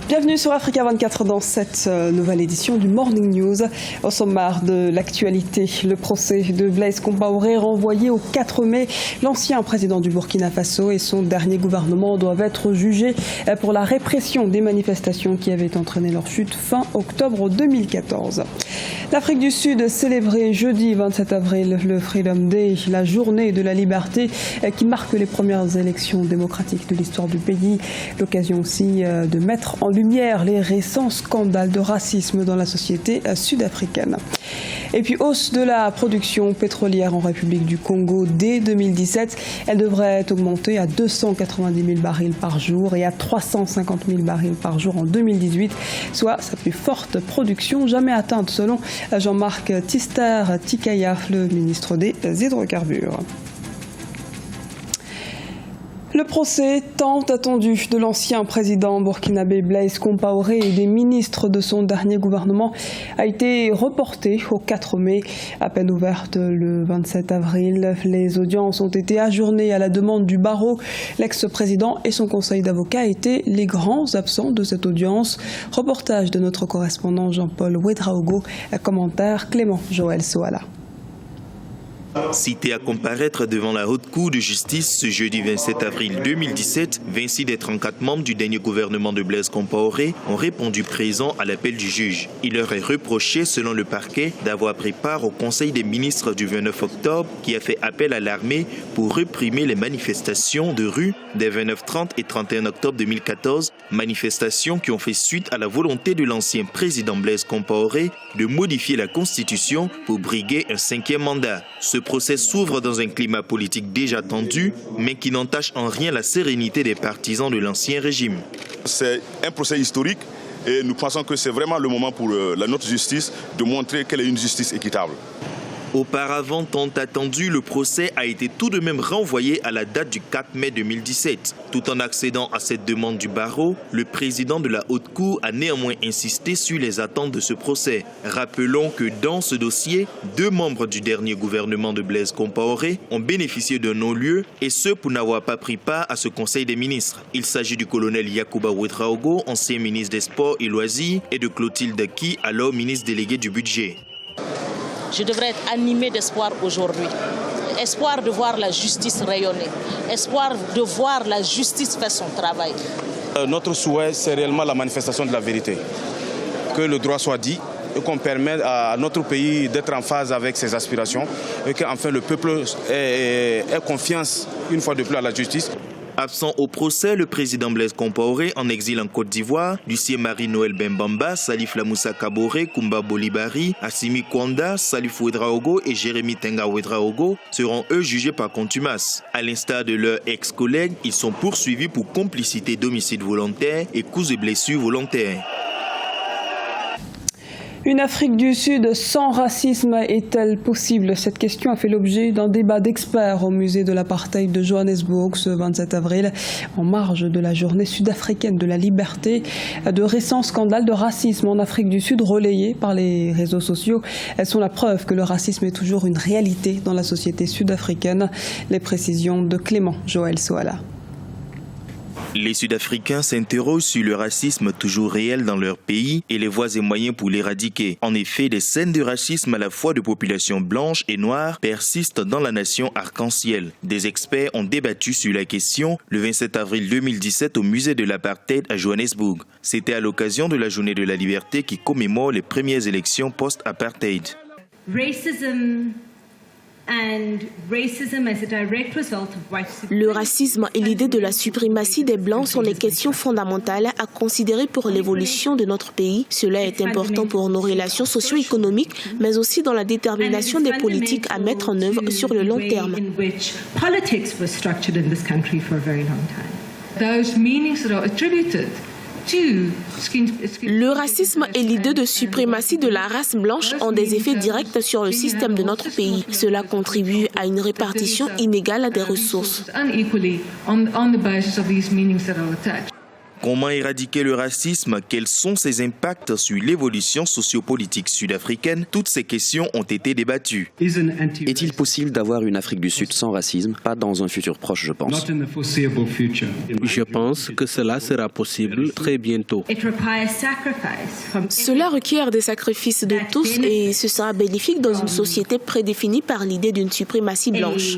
Bienvenue sur Africa 24 dans cette nouvelle édition du Morning News. Au sommaire de l'actualité, le procès de Blaise Compaoré renvoyé au 4 mai. L'ancien président du Burkina Faso et son dernier gouvernement doivent être jugés pour la répression des manifestations qui avaient entraîné leur chute fin octobre 2014. L'Afrique du Sud célébrait jeudi 27 avril le Freedom Day, la journée de la liberté qui marque les premières élections démocratiques de l'histoire du pays. L'occasion aussi de mettre en lumière les récents scandales de racisme dans la société sud-africaine. Et puis hausse de la production pétrolière en République du Congo dès 2017. Elle devrait augmenter à 290 000 barils par jour et à 350 000 barils par jour en 2018, soit sa plus forte production jamais atteinte selon Jean-Marc Tister Tikayaf, le ministre des Hydrocarbures. Le procès tant attendu de l'ancien président burkinabé Blaise Compaoré et des ministres de son dernier gouvernement a été reporté au 4 mai. À peine ouverte le 27 avril, les audiences ont été ajournées à la demande du barreau. L'ex-président et son conseil d'avocats étaient les grands absents de cette audience. Reportage de notre correspondant Jean-Paul Ouedraogo, commentaire Clément Joël Soala. Cité à comparaître devant la Haute Cour de justice ce jeudi 27 avril 2017, 26 des 34 membres du dernier gouvernement de Blaise Compaoré ont répondu présents à l'appel du juge. Il leur est reproché, selon le parquet, d'avoir pris part au Conseil des ministres du 29 octobre qui a fait appel à l'armée pour réprimer les manifestations de rue des 29, 30 et 31 octobre 2014, manifestations qui ont fait suite à la volonté de l'ancien président Blaise Compaoré de modifier la Constitution pour briguer un 5e mandat. Ce procès s'ouvre dans un climat politique déjà tendu, mais qui n'entache en rien la sérénité des partisans de l'ancien régime. C'est un procès historique et nous pensons que c'est vraiment le moment pour notre justice de montrer qu'elle est une justice équitable. Auparavant tant attendu, le procès a été tout de même renvoyé à la date du 4 mai 2017. Tout en accédant à cette demande du barreau, le président de la Haute Cour a néanmoins insisté sur les attentes de ce procès. Rappelons que dans ce dossier, 2 membres du dernier gouvernement de Blaise Compaoré ont bénéficié d'un non-lieu, et ce pour n'avoir pas pris part à ce Conseil des ministres. Il s'agit du colonel Yacouba Ouedraogo, ancien ministre des Sports et Loisirs, et de Clotilde Ki, alors ministre délégué du Budget. Je devrais être animé d'espoir aujourd'hui. Espoir de voir la justice rayonner. Espoir de voir la justice faire son travail. Notre souhait, c'est réellement la manifestation de la vérité. Que le droit soit dit et qu'on permette à notre pays d'être en phase avec ses aspirations et qu'enfin le peuple ait confiance une fois de plus à la justice. Absent au procès, le président Blaise Compaoré, en exil en Côte d'Ivoire, Lucien Marie-Noël Bembamba, Salif Lamoussa Kaboré, Koumba Bolibari, Assimi Kwanda, Salif Ouedraogo et Jérémy Tenga Ouedraogo seront eux jugés par contumace. À l'instar de leurs ex-collègues, ils sont poursuivis pour complicité d'homicide volontaire et coups et blessures volontaires. Une Afrique du Sud sans racisme est-elle possible? Cette question a fait l'objet d'un débat d'experts au musée de l'apartheid de Johannesburg ce 27 avril, en marge de la journée sud-africaine de la liberté. De récents scandales de racisme en Afrique du Sud relayés par les réseaux sociaux sont la preuve que le racisme est toujours une réalité dans la société sud-africaine. Les précisions de Clément Joël Soala. Les Sud-Africains s'interrogent sur le racisme toujours réel dans leur pays et les voies et moyens pour l'éradiquer. En effet, des scènes de racisme à la fois de populations blanches et noires persistent dans la nation arc-en-ciel. Des experts ont débattu sur la question le 27 avril 2017 au musée de l'apartheid à Johannesburg. C'était à l'occasion de la journée de la liberté qui commémore les premières élections post-apartheid. Le racisme et l'idée de la suprématie des Blancs sont des questions fondamentales à considérer pour l'évolution de notre pays. Cela est important pour nos relations socio-économiques, mais aussi dans la détermination des politiques à mettre en œuvre sur le long terme. Le racisme et l'idée de suprématie de la race blanche ont des effets directs sur le système de notre pays. Cela contribue à une répartition inégale des ressources. Comment éradiquer le racisme? Quels sont ses impacts sur l'évolution sociopolitique sud-africaine? Toutes ces questions ont été débattues. Est-il possible d'avoir une Afrique du Sud sans racisme? Pas dans un futur proche, je pense. Je pense que cela sera possible très bientôt. Cela requiert des sacrifices de tous et ce sera bénéfique dans une société prédéfinie par l'idée d'une suprématie blanche.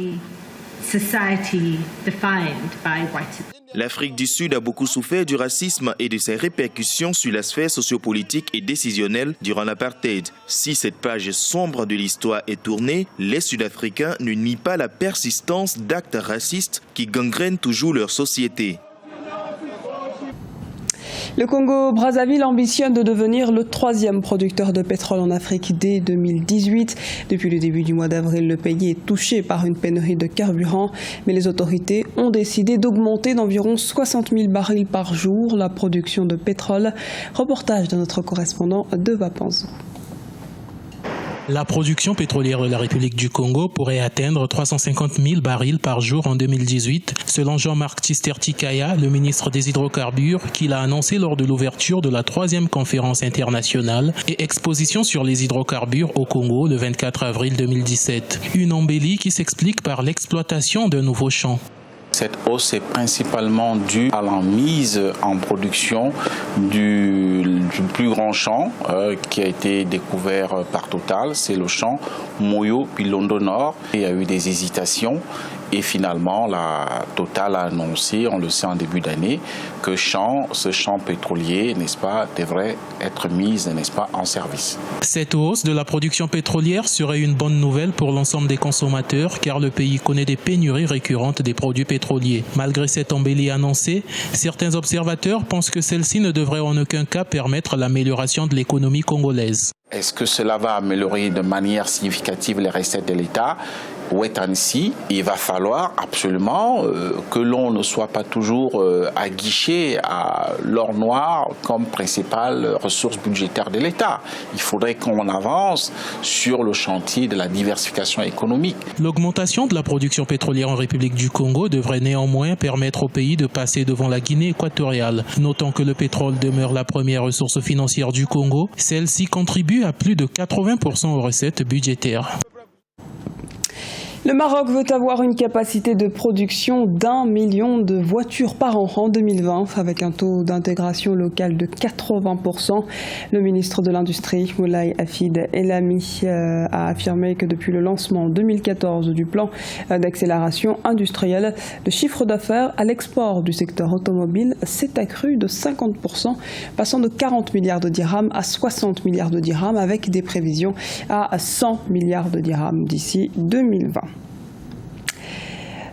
L'Afrique du Sud a beaucoup souffert du racisme et de ses répercussions sur la sphère sociopolitique et décisionnelle durant l'apartheid. Si cette page sombre de l'histoire est tournée, les Sud-Africains ne nient pas la persistance d'actes racistes qui gangrènent toujours leur société. Le Congo-Brazzaville ambitionne de devenir le 3e producteur de pétrole en Afrique dès 2018. Depuis le début du mois d'avril, le pays est touché par une pénurie de carburant. Mais les autorités ont décidé d'augmenter d'environ 60 000 barils par jour la production de pétrole. Reportage de notre correspondant Deva Panzo. La production pétrolière de la République du Congo pourrait atteindre 350 000 barils par jour en 2018, selon Jean-Marc Tister-Tikaya, le ministre des Hydrocarbures, qui l'a annoncé lors de l'ouverture de la 3e conférence internationale et exposition sur les hydrocarbures au Congo le 24 avril 2017. Une embellie qui s'explique par l'exploitation d'un nouveau champ. Cette hausse est principalement due à la mise en production du plus grand champ qui a été découvert par Total, c'est le champ Moyo-Pilondo Nord. Il y a eu des hésitations et finalement la Total a annoncé, on le sait en début d'année, que ce champ pétrolier, n'est-ce pas, devrait être mis, n'est-ce pas, en service. Cette hausse de la production pétrolière serait une bonne nouvelle pour l'ensemble des consommateurs car le pays connaît des pénuries récurrentes des produits pétroliers. Malgré cette embellie annoncée, certains observateurs pensent que celle-ci ne devrait en aucun cas permettre l'amélioration de l'économie congolaise. Est-ce que cela va améliorer de manière significative les recettes de l'État? Wait and see. Il va falloir absolument que l'on ne soit pas toujours aguiché à l'or noir comme principale ressource budgétaire de l'État. Il faudrait qu'on avance sur le chantier de la diversification économique. L'augmentation de la production pétrolière en République du Congo devrait néanmoins permettre au pays de passer devant la Guinée équatoriale. Notons que le pétrole demeure la première ressource financière du Congo. Celle-ci contribue à plus de 80% aux recettes budgétaires. Le Maroc veut avoir une capacité de production d'1 million de voitures par an en 2020, avec un taux d'intégration locale de 80%. Le ministre de l'Industrie, Moulay Hafid Elami, a affirmé que depuis le lancement en 2014 du plan d'accélération industrielle, le chiffre d'affaires à l'export du secteur automobile s'est accru de 50%, passant de 40 milliards de dirhams à 60 milliards de dirhams, avec des prévisions à 100 milliards de dirhams d'ici 2020.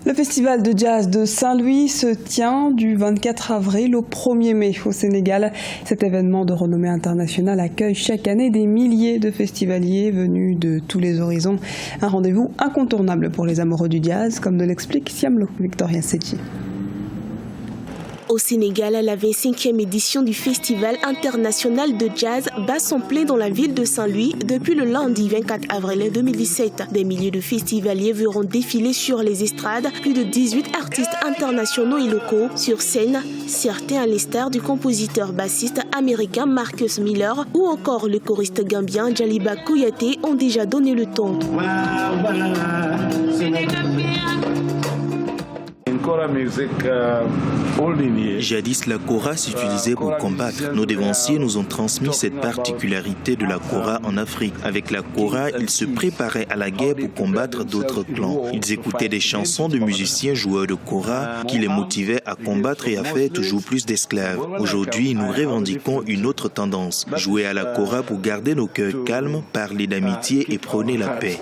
Le festival de jazz de Saint-Louis se tient du 24 avril au 1er mai au Sénégal. Cet événement de renommée internationale accueille chaque année des milliers de festivaliers venus de tous les horizons. Un rendez-vous incontournable pour les amoureux du jazz, comme nous l'explique Siamlo Victoria Sedji. Au Sénégal, la 25e édition du Festival international de jazz bat son plein dans la ville de Saint-Louis depuis le lundi 24 avril 2017. Des milliers de festivaliers verront défiler sur les estrades plus de 18 artistes internationaux et locaux. Sur scène, certains à l'instar du compositeur bassiste américain Marcus Miller ou encore le choriste gambien Djaliba Kouyaté ont déjà donné le ton. Jadis, la kora s'utilisait pour combattre. Nos dévanciers nous ont transmis cette particularité de la kora en Afrique. Avec la kora, ils se préparaient à la guerre pour combattre d'autres clans. Ils écoutaient des chansons de musiciens joueurs de kora qui les motivaient à combattre et à faire toujours plus d'esclaves. Aujourd'hui, nous revendiquons une autre tendance. Jouer à la kora pour garder nos cœurs calmes, parler d'amitié et prôner la paix.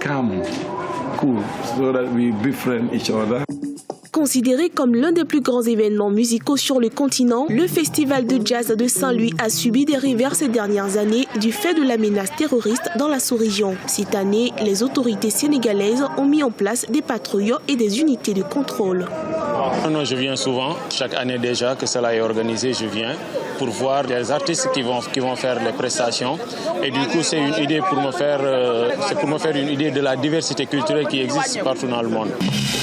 Considéré comme l'un des plus grands événements musicaux sur le continent, le Festival de jazz de Saint-Louis a subi des revers ces dernières années du fait de la menace terroriste dans la sous-région. Cette année, les autorités sénégalaises ont mis en place des patrouilles et des unités de contrôle. Non, je viens souvent. Chaque année déjà que cela est organisé, je viens. pour voir des artistes qui vont faire les prestations. Et du coup, c'est une idée pour me faire une idée de la diversité culturelle qui existe partout dans le monde.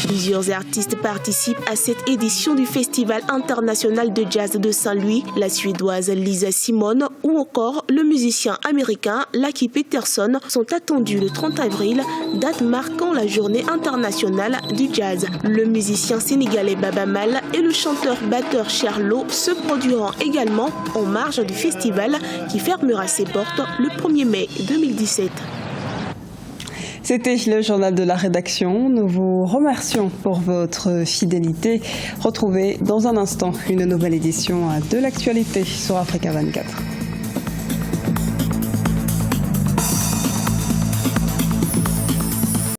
Plusieurs artistes participent à cette édition du Festival international de jazz de Saint-Louis, la Suédoise Lisa Simone ou encore le musicien américain Lucky Peterson sont attendus le 30 avril, date marquant la journée internationale du jazz. Le musicien sénégalais Baba Mal et le chanteur-batteur Cherlo se produiront également en marge du festival qui fermera ses portes le 1er mai 2017. C'était le journal de la rédaction. Nous vous remercions pour votre fidélité. Retrouvez dans un instant une nouvelle édition de l'actualité sur Africa 24.